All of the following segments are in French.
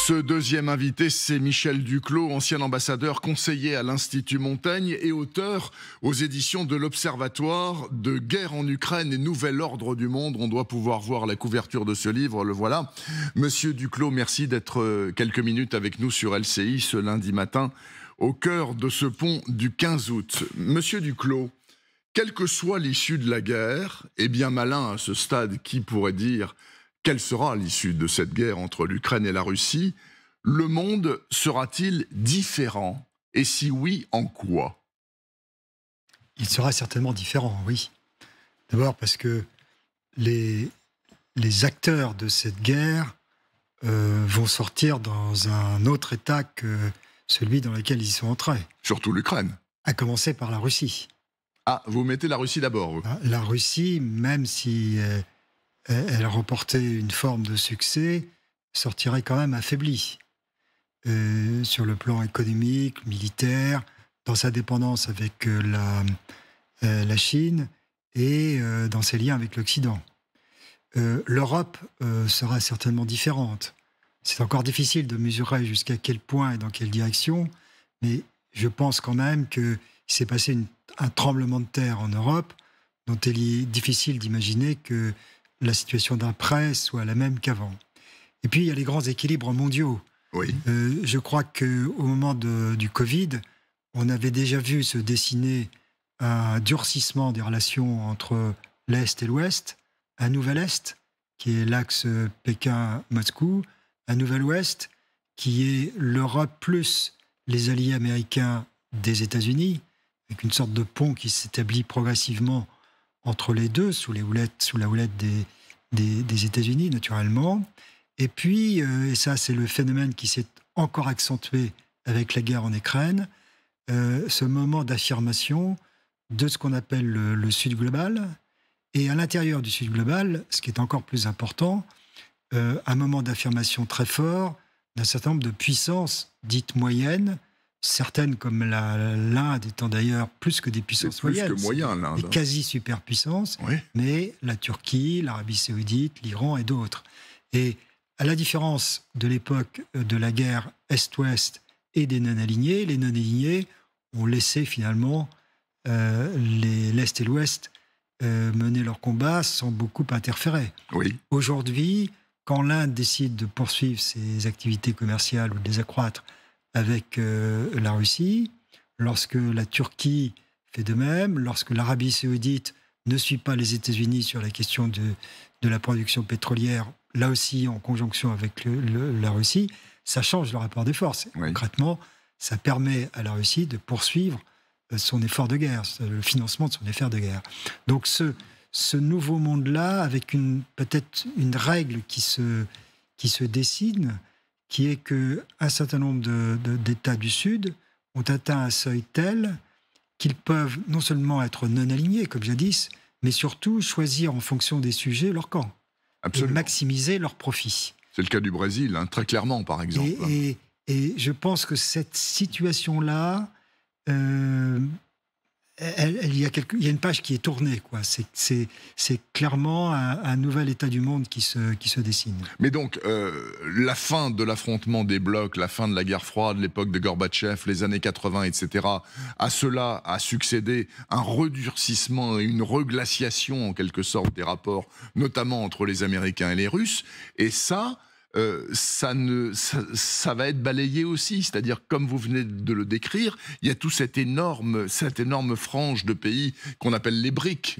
Ce deuxième invité, c'est Michel Duclos, ancien ambassadeur, conseiller à l'Institut Montaigne et auteur aux éditions de l'Observatoire de Guerre en Ukraine et Nouvel Ordre du Monde. On doit pouvoir voir la couverture de ce livre, le voilà. Monsieur Duclos, merci d'être quelques minutes avec nous sur LCI ce lundi matin, au cœur de ce pont du 15 août. Monsieur Duclos, quelle que soit l'issue de la guerre, et bien malin à ce stade qui pourrait dire quelle sera l'issue de cette guerre entre l'Ukraine et la Russie, le monde sera-t-il différent? Et si oui, en quoi? Il sera certainement différent, oui. D'abord parce que les acteurs de cette guerre vont sortir dans un autre état que celui dans lequel ils sont entrés. Surtout l'Ukraine. À commencer par la Russie. Ah, vous mettez la Russie d'abord, vous. La Russie, même si elle remportait une forme de succès, sortirait quand même affaiblie. Sur le plan économique, militaire, dans sa dépendance avec la Chine et dans ses liens avec l'Occident. L'Europe sera certainement différente. C'est encore difficile de mesurer jusqu'à quel point et dans quelle direction, mais je pense quand même qu'il s'est passé un tremblement de terre en Europe dont il est difficile d'imaginer que la situation d'après soit la même qu'avant. Et puis, il y a les grands équilibres mondiaux. Oui. Je crois qu'au moment du Covid, on avait déjà vu se dessiner un durcissement des relations entre l'Est et l'Ouest, un nouvel Est, qui est l'axe Pékin-Moscou, un nouvel Ouest, qui est l'Europe plus les alliés américains des États-Unis, avec une sorte de pont qui s'établit progressivement entre les deux, sous la houlette des États-Unis, naturellement. Et puis, et ça c'est le phénomène qui s'est encore accentué avec la guerre en Ukraine, ce moment d'affirmation de ce qu'on appelle le Sud global, et à l'intérieur du Sud global, ce qui est encore plus important, un moment d'affirmation très fort d'un certain nombre de puissances dites moyennes, certaines comme l'Inde étant d'ailleurs plus que des puissances moyennes, plus que moyen, l'Inde. Des quasi-superpuissances, Oui. mais la Turquie, l'Arabie Saoudite, l'Iran et d'autres. Et à la différence de l'époque de la guerre Est-Ouest et des non-alignés, les non-alignés ont laissé finalement l'Est et l'Ouest mener leur combat sans beaucoup interférer. Oui. Aujourd'hui, quand l'Inde décide de poursuivre ses activités commerciales ou de les accroître avec la Russie, lorsque la Turquie fait de même, lorsque l'Arabie Saoudite ne suit pas les États-Unis sur la question de la production pétrolière, là aussi en conjonction avec la Russie, ça change le rapport des forces. Oui. Concrètement, ça permet à la Russie de poursuivre son effort de guerre, le financement de son effort de guerre. Donc ce nouveau monde-là, avec peut-être une règle qui se dessine, qui est qu'un certain nombre d'États du Sud ont atteint un seuil tel qu'ils peuvent non seulement être non alignés, comme jadis, mais surtout choisir en fonction des sujets leur camp. Absolument. Et maximiser leurs profits. C'est le cas du Brésil, hein, très clairement, par exemple. Et je pense que cette situation-là, il y a une page qui est tournée, quoi. C'est clairement un nouvel état du monde qui se dessine. Mais donc, la fin de l'affrontement des blocs, la fin de la guerre froide, l'époque de Gorbatchev, les années 80, etc., à cela a succédé un redurcissement et une reglaciation, en quelque sorte, des rapports, notamment entre les Américains et les Russes. Et ça va être balayé aussi, c'est-à-dire comme vous venez de le décrire, il y a toute cette énorme frange de pays qu'on appelle les BRICS,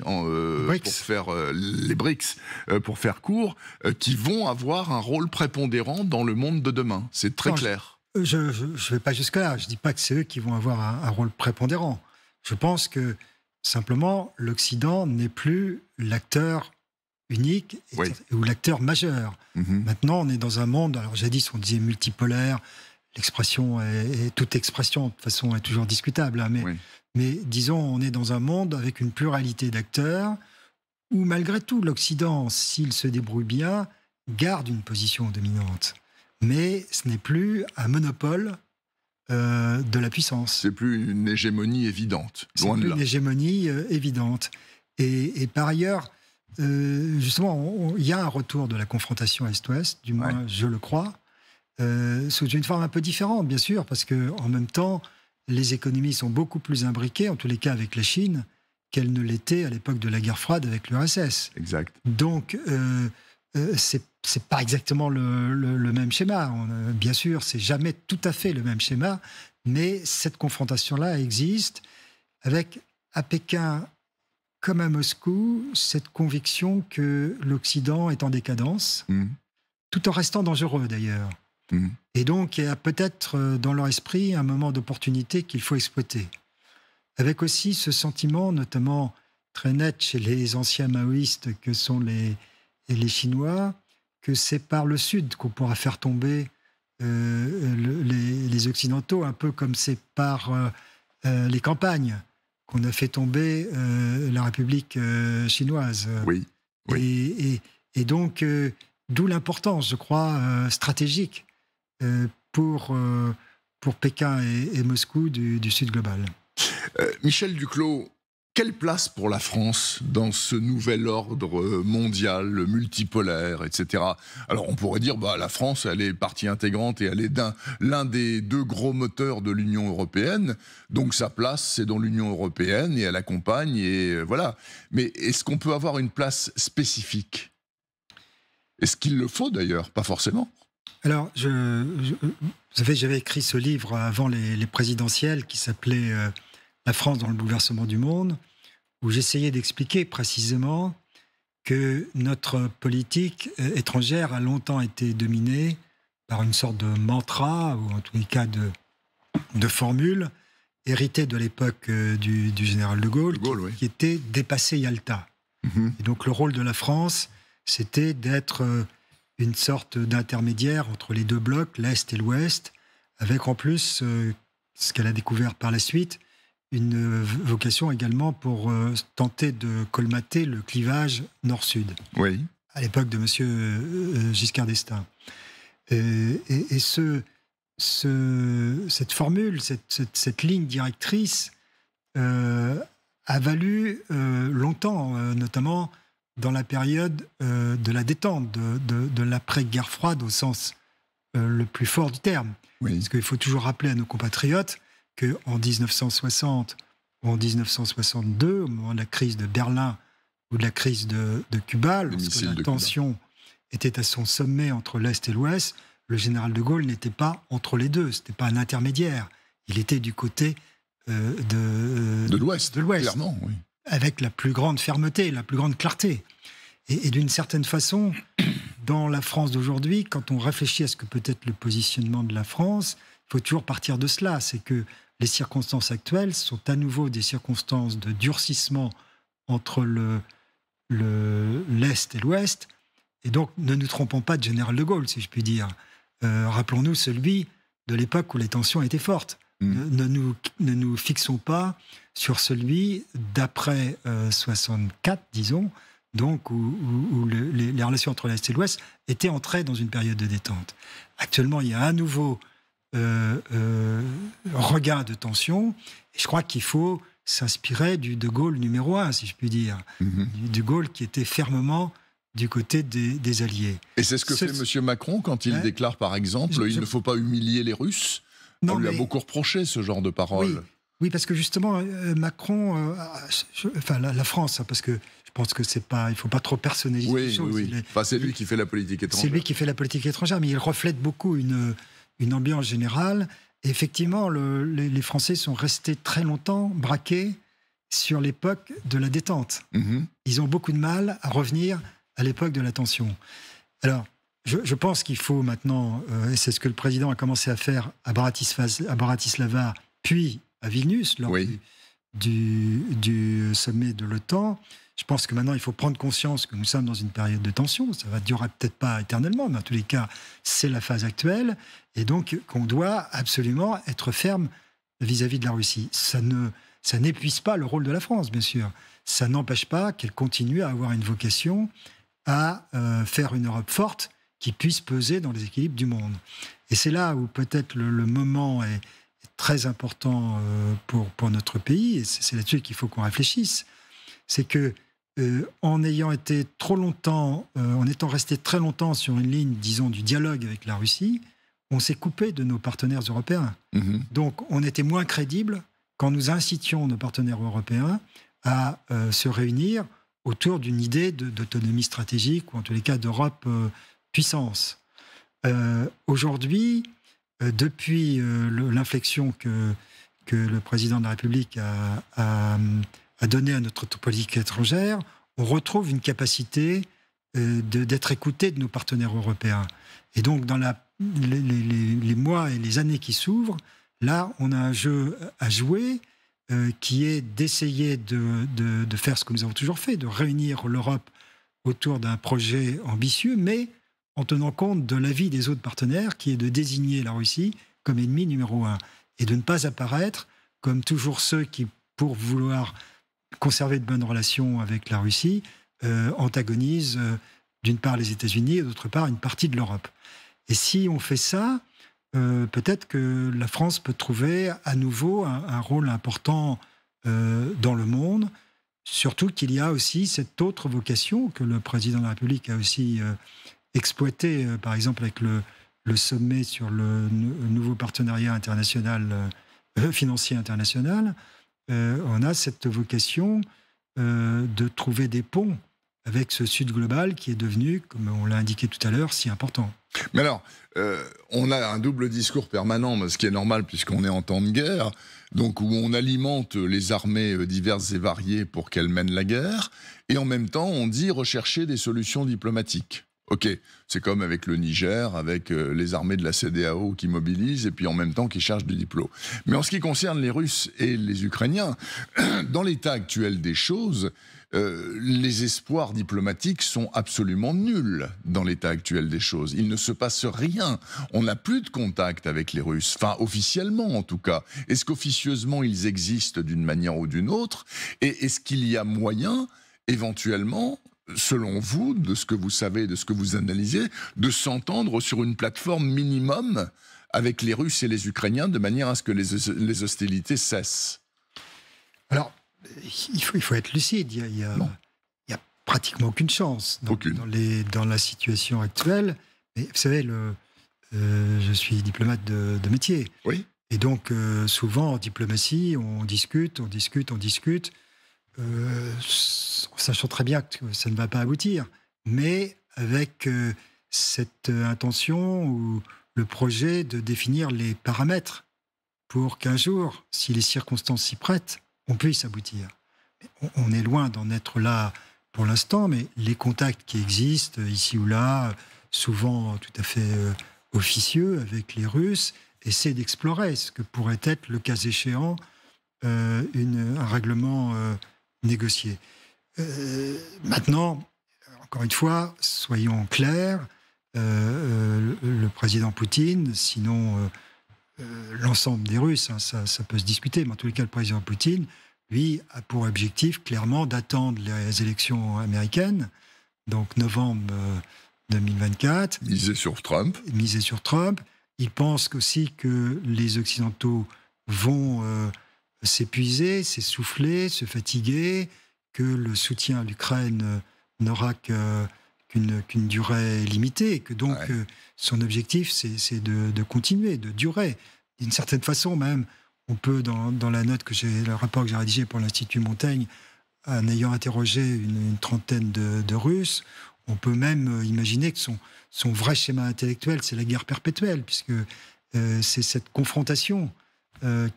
pour faire court, qui vont avoir un rôle prépondérant dans le monde de demain. C'est très clair. Je ne vais pas jusque-là, je ne dis pas que c'est eux qui vont avoir un rôle prépondérant. Je pense que simplement l'Occident n'est plus l'acteur unique ou l'acteur majeur. Maintenant, on est dans un monde, alors jadis on disait multipolaire, l'expression toute expression de toute façon est toujours discutable, hein, mais disons, on est dans un monde avec une pluralité d'acteurs où malgré tout, l'Occident, s'il se débrouille bien, garde une position dominante. Mais ce n'est plus un monopole de la puissance. C'est plus une hégémonie évidente, loin de là. C'est plus une hégémonie évidente. Et par ailleurs, justement, il y a un retour de la confrontation Est-Ouest, du moins je le crois, sous une forme un peu différente, bien sûr, parce qu'en même temps, les économies sont beaucoup plus imbriquées, en tous les cas avec la Chine, qu'elles ne l'étaient à l'époque de la guerre froide avec l'URSS. Exact. Donc, c'est pas exactement le même schéma. Bien sûr, c'est jamais tout à fait le même schéma, mais cette confrontation-là existe avec, à Pékin comme à Moscou, cette conviction que l'Occident est en décadence, tout en restant dangereux d'ailleurs. Et donc, il y a peut-être dans leur esprit un moment d'opportunité qu'il faut exploiter. Avec aussi ce sentiment, notamment très net chez les anciens maoïstes que sont les Chinois, que c'est par le Sud qu'on pourra faire tomber les Occidentaux, un peu comme c'est par les campagnes qu'on a fait tomber la République chinoise. Oui. Et donc, d'où l'importance, je crois, stratégique pour Pékin et Moscou du Sud global. Michel Duclos, quelle place pour la France dans ce nouvel ordre mondial, multipolaire, etc. Alors on pourrait dire, la France, elle est partie intégrante et elle est l'un des deux gros moteurs de l'Union européenne. Donc sa place, c'est dans l'Union européenne et elle accompagne et voilà. Mais est-ce qu'on peut avoir une place spécifique ? Est-ce qu'il le faut d'ailleurs ? Pas forcément. Alors, vous savez, j'avais écrit ce livre avant les présidentielles qui s'appelait La France dans le bouleversement du monde, où j'essayais d'expliquer précisément que notre politique étrangère a longtemps été dominée par une sorte de mantra, ou en tous les cas de formule, héritée de l'époque du général de Gaulle, qui était dépasser Yalta. Et donc le rôle de la France, c'était d'être une sorte d'intermédiaire entre les deux blocs, l'Est et l'Ouest, avec en plus, ce qu'elle a découvert par la suite, une vocation également pour tenter de colmater le clivage nord-sud. Oui. À l'époque de M. Giscard d'Estaing. Et cette formule, cette ligne directrice a valu longtemps, notamment dans la période de la détente, de l'après-guerre froide au sens le plus fort du terme. Oui. Parce qu'il faut toujours rappeler à nos compatriotes qu'en 1960 ou en 1962, au moment de la crise de Berlin ou de la crise de Cuba, lorsque la tension était à son sommet entre l'Est et l'Ouest, le général de Gaulle n'était pas entre les deux, ce n'était pas un intermédiaire. Il était du côté de l'Ouest, clairement, oui. Avec la plus grande fermeté, la plus grande clarté. Et d'une certaine façon, dans la France d'aujourd'hui, quand on réfléchit à ce que peut être le positionnement de la France, il faut toujours partir de cela. C'est que les circonstances actuelles sont à nouveau des circonstances de durcissement entre l'Est et l'Ouest. Et donc, ne nous trompons pas de général de Gaulle, si je puis dire. Rappelons-nous celui de l'époque où les tensions étaient fortes. Ne nous fixons pas sur celui d'après 64, disons, donc où les relations entre l'Est et l'Ouest étaient entrées dans une période de détente. Actuellement, il y a un nouveau regain de tension, et je crois qu'il faut s'inspirer du de Gaulle numéro 1, si je puis dire, du de Gaulle qui était fermement du côté des Alliés. Et c'est ce que fait M. Macron quand il déclare, par exemple, il ne faut pas humilier les Russes. On lui a beaucoup reproché ce genre de paroles. Oui, parce que justement, Macron, la France, parce que je pense que c'est pas, il faut pas trop personnaliser les choses. Oui. C'est lui qui fait la politique étrangère. C'est lui qui fait la politique étrangère, mais il reflète beaucoup une ambiance générale. Et effectivement, les Français sont restés très longtemps braqués sur l'époque de la détente. Ils ont beaucoup de mal à revenir à l'époque de la tension. Alors, je pense qu'il faut maintenant, et c'est ce que le président a commencé à faire à Bratislava, puis à Vilnius, lors du sommet de l'OTAN. Je pense que maintenant, il faut prendre conscience que nous sommes dans une période de tension. Ça ne durera peut-être pas éternellement, mais en tous les cas, c'est la phase actuelle. Et donc, qu'on doit absolument être ferme vis-à-vis de la Russie. Ça n'épuise pas le rôle de la France, bien sûr. Ça n'empêche pas qu'elle continue à avoir une vocation à faire une Europe forte qui puisse peser dans les équilibres du monde. Et c'est là où peut-être le moment est très important pour notre pays, et c'est là-dessus qu'il faut qu'on réfléchisse. C'est que en ayant été trop longtemps, en étant resté très longtemps sur une ligne, disons, du dialogue avec la Russie, on s'est coupé de nos partenaires européens. Donc, on était moins crédible quand nous incitions nos partenaires européens à se réunir autour d'une idée d'autonomie stratégique, ou en tous les cas d'Europe puissance. Aujourd'hui, depuis l'inflexion que le président de la République a donnée à notre politique étrangère, on retrouve une capacité d'être écouté de nos partenaires européens. Et donc, dans les mois et les années qui s'ouvrent, là, on a un jeu à jouer qui est d'essayer de faire ce que nous avons toujours fait, de réunir l'Europe autour d'un projet ambitieux, mais en tenant compte de l'avis des autres partenaires, qui est de désigner la Russie comme ennemi numéro 1, et de ne pas apparaître comme toujours ceux qui, pour vouloir conserver de bonnes relations avec la Russie, antagonisent d'une part les États-Unis et d'autre part une partie de l'Europe. Et si on fait ça, peut-être que la France peut trouver à nouveau un rôle important dans le monde, surtout qu'il y a aussi cette autre vocation que le président de la République a aussi exploitée, par exemple avec le sommet sur le nouveau partenariat international, financier international. On a cette vocation de trouver des ponts avec ce Sud global qui est devenu, comme on l'a indiqué tout à l'heure, si important. Mais alors, on a un double discours permanent, ce qui est normal puisqu'on est en temps de guerre, donc où on alimente les armées diverses et variées pour qu'elles mènent la guerre, et en même temps, on dit rechercher des solutions diplomatiques. Ok, c'est comme avec le Niger, avec les armées de la CEDEAO qui mobilisent et puis en même temps qui cherchent du diplôme. Mais en ce qui concerne les Russes et les Ukrainiens, dans l'état actuel des choses, les espoirs diplomatiques sont absolument nuls dans l'état actuel des choses. Il ne se passe rien. On n'a plus de contact avec les Russes, enfin officiellement en tout cas. Est-ce qu'officieusement ils existent d'une manière ou d'une autre? Et est-ce qu'il y a moyen, éventuellement, selon vous, de ce que vous savez, de ce que vous analysez, de s'entendre sur une plateforme minimum avec les Russes et les Ukrainiens de manière à ce que les hostilités cessent? Alors, il faut être lucide. Il y a pratiquement aucune chance dans la situation actuelle. Mais vous savez, je suis diplomate de métier. Oui. Et donc, souvent, en diplomatie, on discute, sachant très bien que ça ne va pas aboutir, mais avec cette intention ou le projet de définir les paramètres pour qu'un jour, si les circonstances s'y prêtent, on puisse aboutir. On est loin d'en être là pour l'instant, mais les contacts qui existent ici ou là, souvent tout à fait officieux avec les Russes, essaient d'explorer ce que pourrait être, le cas échéant, un règlement négocié. Maintenant, encore une fois, soyons clairs, le président Poutine, sinon l'ensemble des Russes, hein, ça peut se discuter, mais en tous les cas, le président Poutine, lui, a pour objectif clairement d'attendre les élections américaines, donc novembre 2024. Miser sur Trump. Il pense aussi que les Occidentaux vont s'épuiser, s'essouffler, se fatiguer, que le soutien à l'Ukraine n'aura qu'une durée limitée, et que donc son objectif, c'est de continuer, de durer. D'une certaine façon même, on peut, dans la note le rapport que j'ai rédigé pour l'Institut Montaigne, en ayant interrogé une trentaine de Russes, on peut même imaginer que son vrai schéma intellectuel, c'est la guerre perpétuelle, puisque c'est cette confrontation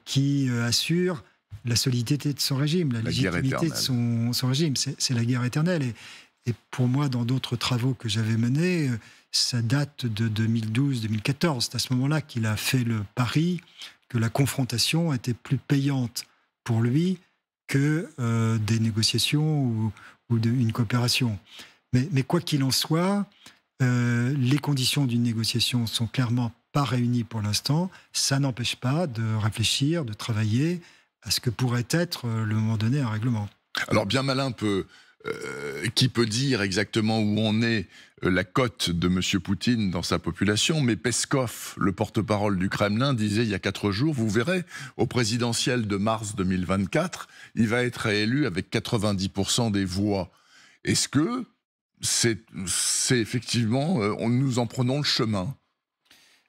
qui assure la solidité de son régime, la légitimité de son régime. C'est la guerre éternelle. Et pour moi, dans d'autres travaux que j'avais menés, ça date de 2012-2014. C'est à ce moment-là qu'il a fait le pari que la confrontation était plus payante pour lui que des négociations ou une coopération. Mais quoi qu'il en soit, les conditions d'une négociation sont clairement pas réunies pour l'instant. Ça n'empêche pas de réfléchir, de travailler à ce que pourrait être, le moment donné, un règlement. Alors, bien malin qui peut dire exactement où en est la cote de M. Poutine dans sa population, mais Peskov, le porte-parole du Kremlin, disait il y a 4 jours, vous verrez, au présidentiel de mars 2024, il va être réélu avec 90% des voix. Est-ce que c'est effectivement, nous en prenons le chemin?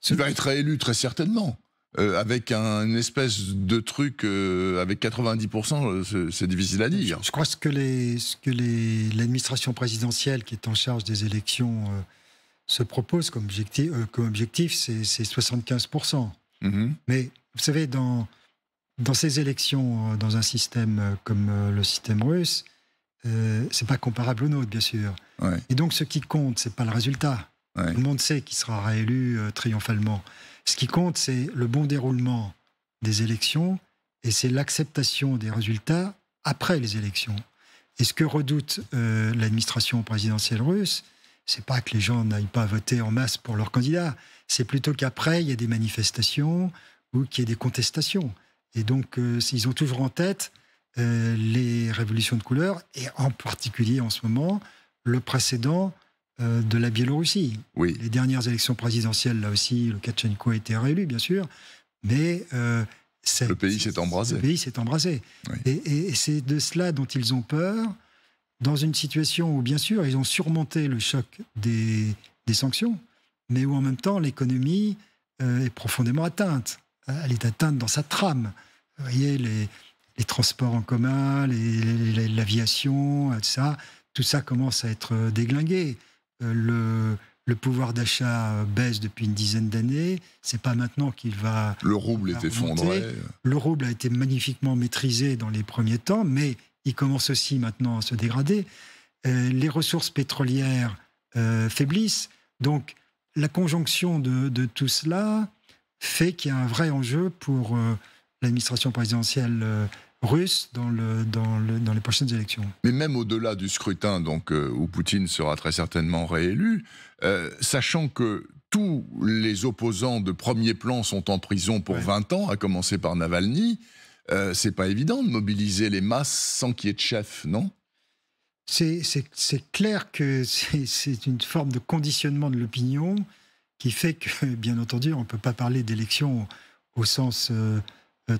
Il va être réélu très certainement. Avec une espèce de truc avec 90%, c'est difficile à dire. Je crois que l'administration présidentielle qui est en charge des élections se propose comme objectif, c'est 75%. Mais vous savez, dans ces élections, dans un système comme le système russe, c'est pas comparable au nôtre, bien sûr. Ouais. Et donc, ce qui compte, c'est pas le résultat. Ouais. Tout le monde sait qu'il sera réélu triomphalement. Ce qui compte, c'est le bon déroulement des élections et c'est l'acceptation des résultats après les élections. Et ce que redoute l'administration présidentielle russe, c'est pas que les gens n'aillent pas voter en masse pour leur candidat, c'est plutôt qu'après, il y ait des manifestations ou qu'il y ait des contestations. Et donc, ils ont toujours en tête les révolutions de couleur, et en particulier en ce moment, le précédent de la Biélorussie. Oui. Les dernières élections présidentielles, là aussi, Loukachenko a été réélu, bien sûr, mais le pays s'est embrasé. Le pays s'est embrasé. Oui. Et c'est de cela dont ils ont peur, dans une situation où, bien sûr, ils ont surmonté le choc des sanctions, mais où en même temps, l'économie est profondément atteinte. Elle est atteinte dans sa trame. Vous voyez, les transports en commun, l'aviation, tout ça commence à être déglingué. Le pouvoir d'achat baisse depuis une dizaine d'années. C'est pas maintenant qu'il va. Le rouble est effondré. Le rouble a été magnifiquement maîtrisé dans les premiers temps, mais il commence aussi maintenant à se dégrader. Les ressources pétrolières faiblissent. Donc, la conjonction de tout cela fait qu'il y a un vrai enjeu pour l'administration présidentielle russe dans les prochaines élections. Mais même au-delà du scrutin, donc, où Poutine sera très certainement réélu, sachant que tous les opposants de premier plan sont en prison pour 20 ans, à commencer par Navalny, c'est pas évident de mobiliser les masses sans qu'il y ait de chef, non ? C'est clair que c'est une forme de conditionnement de l'opinion qui fait que, bien entendu, on ne peut pas parler d'élection au sens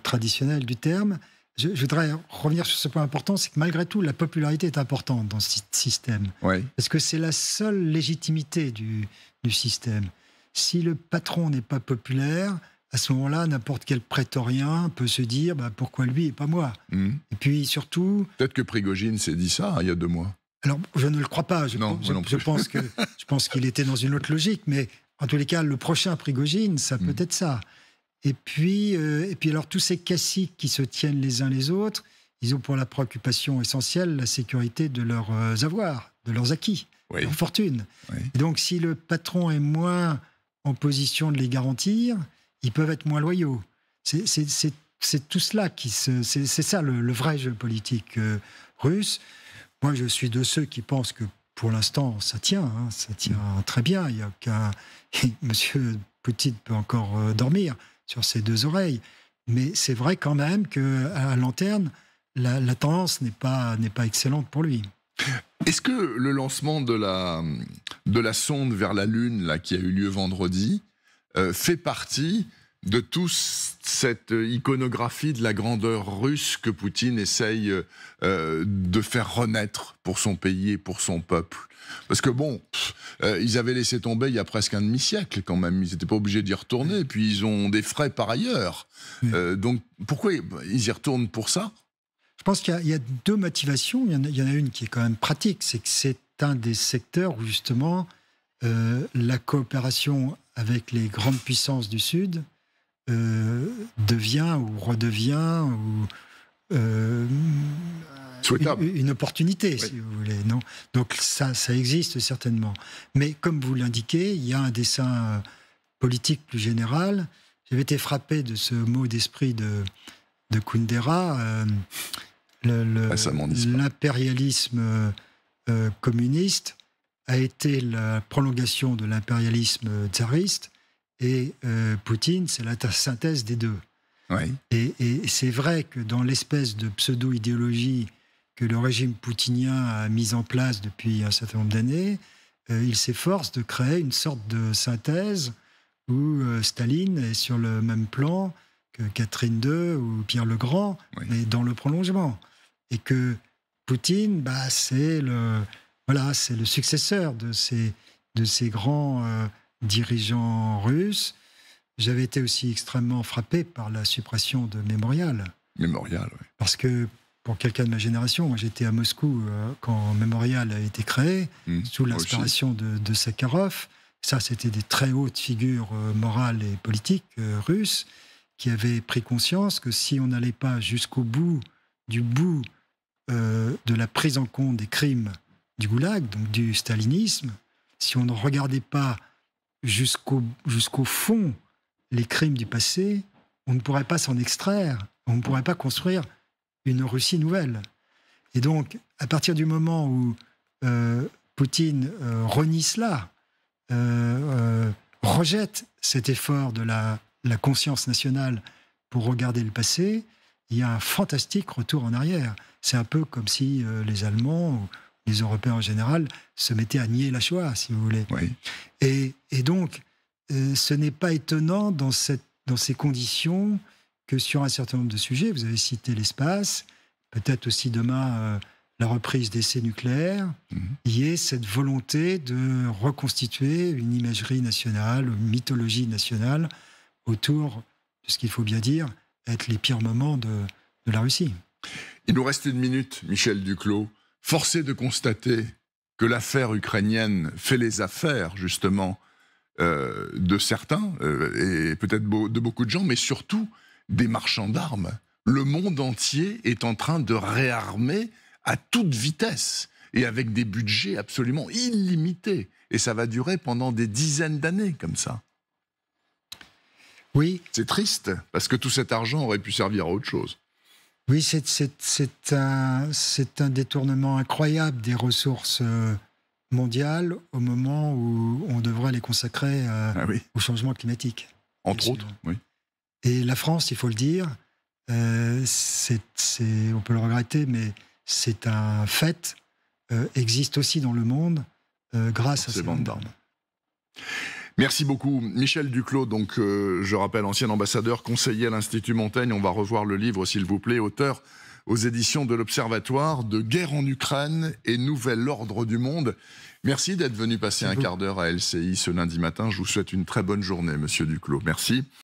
traditionnel du terme. Je voudrais revenir sur ce point important, c'est que malgré tout, la popularité est importante dans ce système. Oui. Parce que c'est la seule légitimité du système. Si le patron n'est pas populaire, à ce moment-là, n'importe quel prétorien peut se dire pourquoi lui et pas moi. Et puis surtout... Peut-être que Prigojine s'est dit ça il y a 2 mois. Alors, je ne le crois pas. Je pense qu'il était dans une autre logique, mais en tous les cas, le prochain Prigojine, ça peut être ça. Et puis alors, tous ces caciques qui se tiennent les uns les autres, ils ont pour la préoccupation essentielle la sécurité de leurs avoirs, de leurs acquis, de leur fortune. Oui. Et donc, si le patron est moins en position de les garantir, ils peuvent être moins loyaux. C'est tout cela c'est ça le vrai jeu politique russe. Moi, je suis de ceux qui pensent que pour l'instant, ça tient très bien. Il y a aucun... Monsieur Poutine peut encore dormir sur ses 2 oreilles. Mais c'est vrai quand même qu'à long terme, la tendance n'est pas excellente pour lui. Est-ce que le lancement de la sonde vers la Lune, là, qui a eu lieu vendredi, fait partie de toute cette iconographie de la grandeur russe que Poutine essaye de faire renaître pour son pays et pour son peuple? Parce que ils avaient laissé tomber il y a presque un demi-siècle quand même, ils n'étaient pas obligés d'y retourner, et puis ils ont des frais par ailleurs. Donc pourquoi ils y retournent pour ça? Je pense qu'il y a 2 motivations. Il y en a une qui est quand même pratique, c'est que c'est un des secteurs où justement la coopération avec les grandes puissances du Sud devient ou redevient une opportunité, si vous voulez. Non, donc ça existe certainement. Mais comme vous l'indiquez, il y a un dessein politique plus général. J'avais été frappé de ce mot d'esprit de Kundera. L'impérialisme communiste a été la prolongation de l'impérialisme tsariste, et Poutine, c'est la synthèse des deux. Oui. Et c'est vrai que dans l'espèce de pseudo-idéologie que le régime poutinien a mise en place depuis un certain nombre d'années, il s'efforce de créer une sorte de synthèse où Staline est sur le même plan que Catherine II ou Pierre le Grand, mais dans le prolongement. Et que Poutine, c'est le successeur de ces grands dirigeants russes. j'avais été aussi extrêmement frappé par la suppression de Mémorial. Mémorial, oui. Parce que pour quelqu'un de ma génération, moi j'étais à Moscou quand Mémorial a été créé, sous l'inspiration de Sakharov. Ça, c'était des très hautes figures morales et politiques russes qui avaient pris conscience que si on n'allait pas jusqu'au bout de la prise en compte des crimes du goulag, donc du stalinisme, si on ne regardait pas jusqu'au fond les crimes du passé, on ne pourrait pas s'en extraire, on ne pourrait pas construire une Russie nouvelle. Et donc, à partir du moment où Poutine renie cela, rejette cet effort de la conscience nationale pour regarder le passé, il y a un fantastique retour en arrière. C'est un peu comme si les Allemands, ou les Européens en général, se mettaient à nier la Shoah, si vous voulez. Oui. Et donc, ce n'est pas étonnant dans ces conditions que sur un certain nombre de sujets, vous avez cité l'espace, peut-être aussi demain la reprise d'essais nucléaires, il y ait cette volonté de reconstituer une imagerie nationale, une mythologie nationale autour de ce qu'il faut bien dire être les pires moments de la Russie. Il nous reste 1 minute, Michel Duclos. Force est de constater que l'affaire ukrainienne fait les affaires, justement, de certains, et peut-être de beaucoup de gens, mais surtout des marchands d'armes. Le monde entier est en train de réarmer à toute vitesse et avec des budgets absolument illimités. Et ça va durer pendant des dizaines d'années comme ça. Oui. C'est triste, parce que tout cet argent aurait pu servir à autre chose. Oui, c'est un détournement incroyable des ressources mondiales au moment où on devrait les consacrer au changement climatique. Entre autres, oui. Et la France, il faut le dire, on peut le regretter, mais c'est un fait, existe aussi dans le monde grâce à ces ventes d'armes. Merci beaucoup. Michel Duclos, donc, je rappelle, ancien ambassadeur, conseiller à l'Institut Montaigne. On va revoir le livre, s'il vous plaît, auteur aux éditions de l'Observatoire de Guerre en Ukraine et Nouvel Ordre du Monde. Merci d'être venu passer un quart d'heure à LCI ce lundi matin. Je vous souhaite une très bonne journée, monsieur Duclos. Merci.